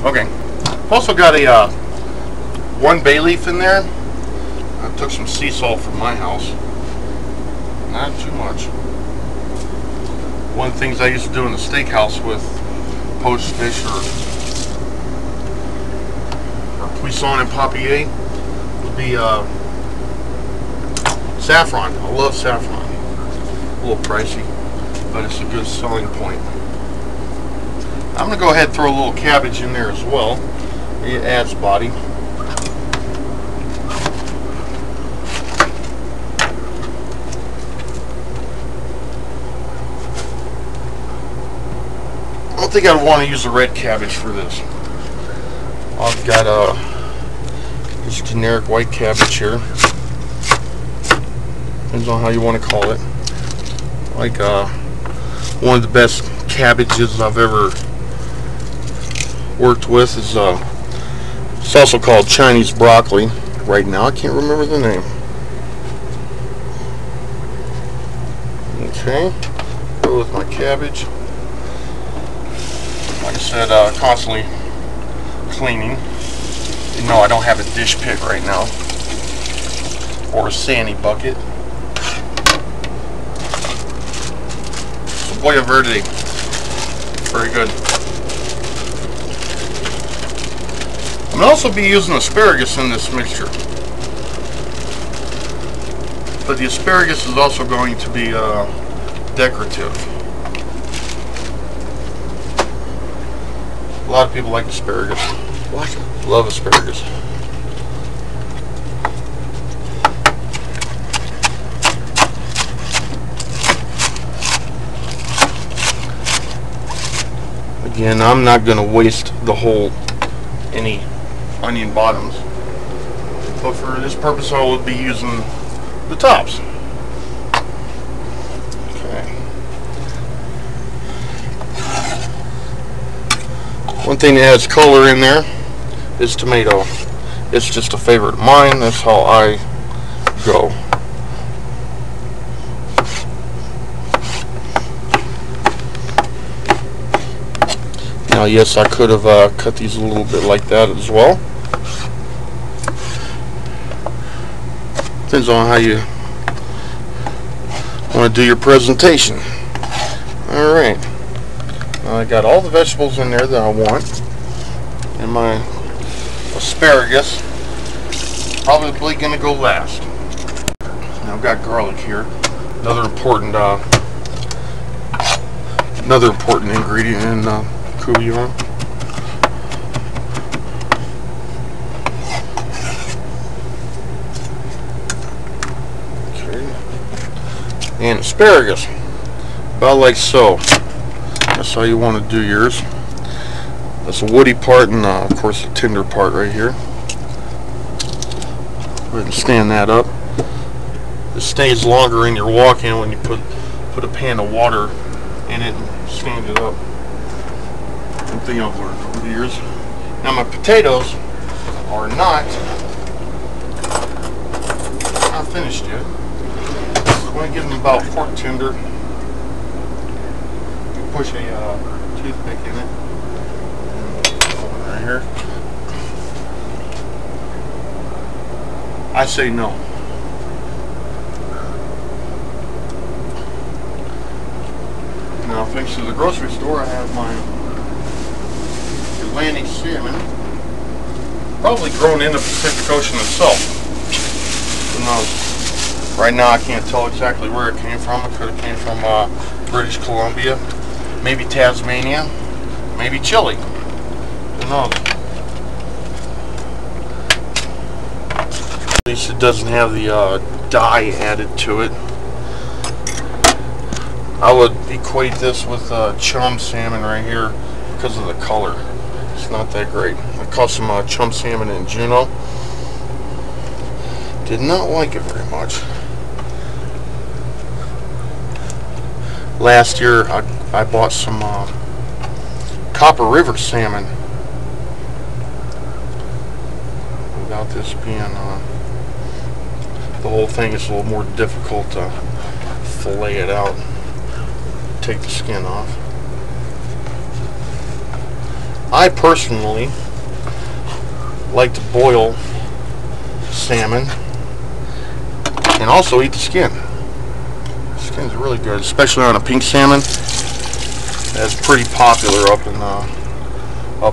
Okay. I've also got a 1 bay leaf in there. I took some sea salt from my house. Not too much. One of the things I used to do in the steakhouse with poached fish or poisson and papier would be saffron. I love saffron. A little pricey, but it's a good selling point. I'm going to go ahead and throw a little cabbage in there as well. It adds body. I don't think I'd want to use a red cabbage for this. I've got this generic white cabbage here. Depends on how you want to call it. Like one of the best cabbages I've ever worked with is it's also called Chinese broccoli. Right now I can't remember the name. Okay, go with my cabbage. Like I said, constantly cleaning. You know I don't have a dish pit right now or a sandy bucket. Cebolla verde, very good. I'm going to also be using asparagus in this mixture, but the asparagus is also going to be decorative. A lot of people like asparagus. What? Love asparagus. Again, I'm not going to waste any onion bottoms, but for this purpose I will be using the tops. Okay. One thing that adds color in there is tomato. It's just a favorite of mine. That's how I go. Now, yes, I could have cut these a little bit like that as well. Depends on how you want to do your presentation. Alright. Now I got all the vegetables in there that I want. And my asparagus probably going to go last. Now I've got garlic here. Another important ingredient in Couillon. Okay. And asparagus. About like so. That's how you want to do yours. That's a woody part and of course the tender part right here. Go ahead and stand that up. It stays longer in your walk-in when you put a pan of water in it and stand it up. Thing I've learned over the years. Now my potatoes are not finished yet. I'm going to give them about fork tender. Push a toothpick in it. Right here. I say no. Now thanks to the grocery store I have my Atlantic salmon, probably grown in the Pacific Ocean itself. Who knows? Right now I can't tell exactly where it came from. It could have came from British Columbia, maybe Tasmania, maybe Chile. Who knows? At least it doesn't have the dye added to it. I would equate this with chum salmon right here because of the color. It's not that great. I caught some chum salmon in Juneau. Did not like it very much. Last year I bought some Copper River salmon. Without this being the whole thing is a little more difficult to fillet it out. Take the skin off. I personally like to boil salmon and also eat the skin. The skin's really good, especially on a pink salmon. That's pretty popular up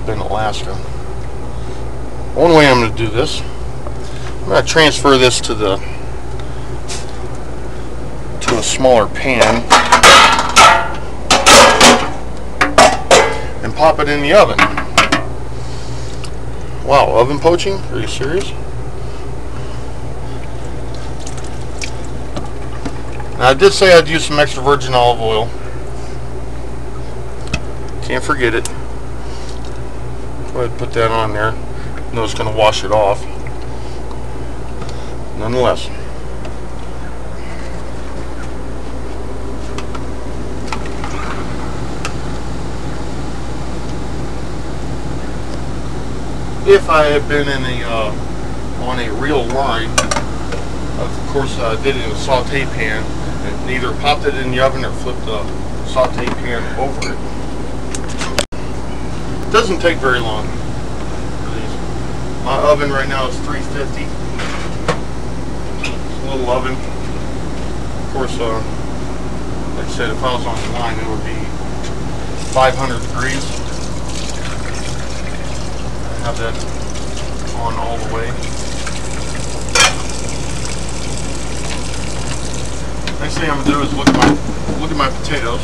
in Alaska. One way I'm going to do this, I'm going to transfer this to a smaller pan and pop it in the oven. Wow, oven poaching? Are you serious? Now, I did say I'd use some extra virgin olive oil. Can't forget it. Go ahead and put that on there. I know it's going to wash it off. Nonetheless. If I had been in on a real line, of course I did it in a saute pan, and either popped it in the oven or flipped the saute pan over it. It doesn't take very long for these. My oven right now is 350. It's a little oven. Of course, like I said, if I was on the line, it would be 500 degrees. Have that on all the way. Next thing I'm gonna do is look at my potatoes.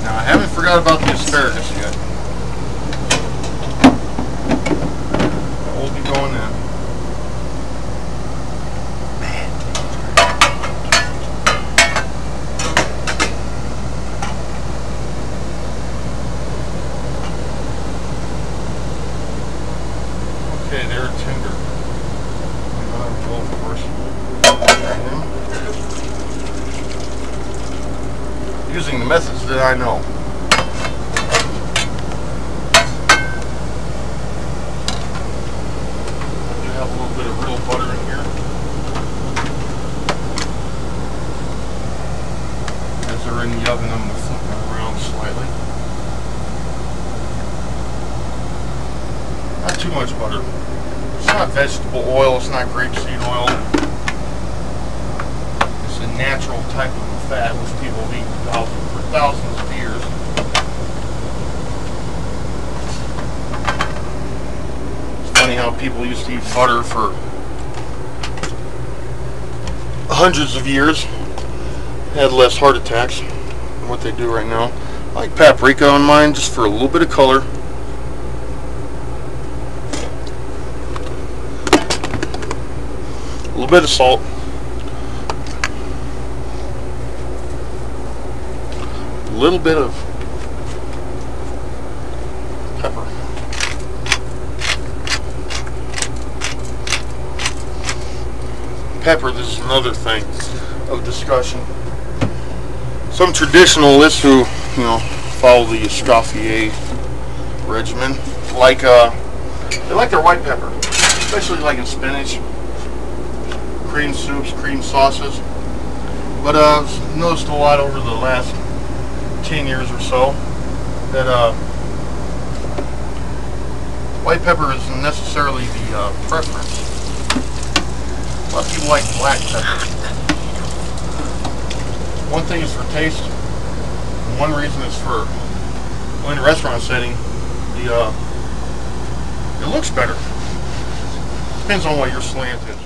Now I haven't forgot about the asparagus yet. We'll be going in. Okay, they're tender. Of course. Using the methods that I know. We have a little bit of real butter in here. As they're in the oven, I'm going to flip them around slightly. Not too much butter. It's not vegetable oil, it's not grapeseed oil. It's a natural type of a fat which people have eaten for thousands of years. It's funny how people used to eat butter for hundreds of years, had less heart attacks than what they do right now. I like paprika on mine just for a little bit of color. A little bit of salt, a little bit of pepper, this is another thing of discussion. Some traditionalists who, follow the Escoffier regimen, they like their white pepper, especially like in spinach, cream soups, cream sauces. But I've noticed a lot over the last 10 years or so that white pepper isn't necessarily the preference. A lot of people like black pepper. One thing is for taste, and one reason is for, in a restaurant setting, it looks better. Depends on what your slant is.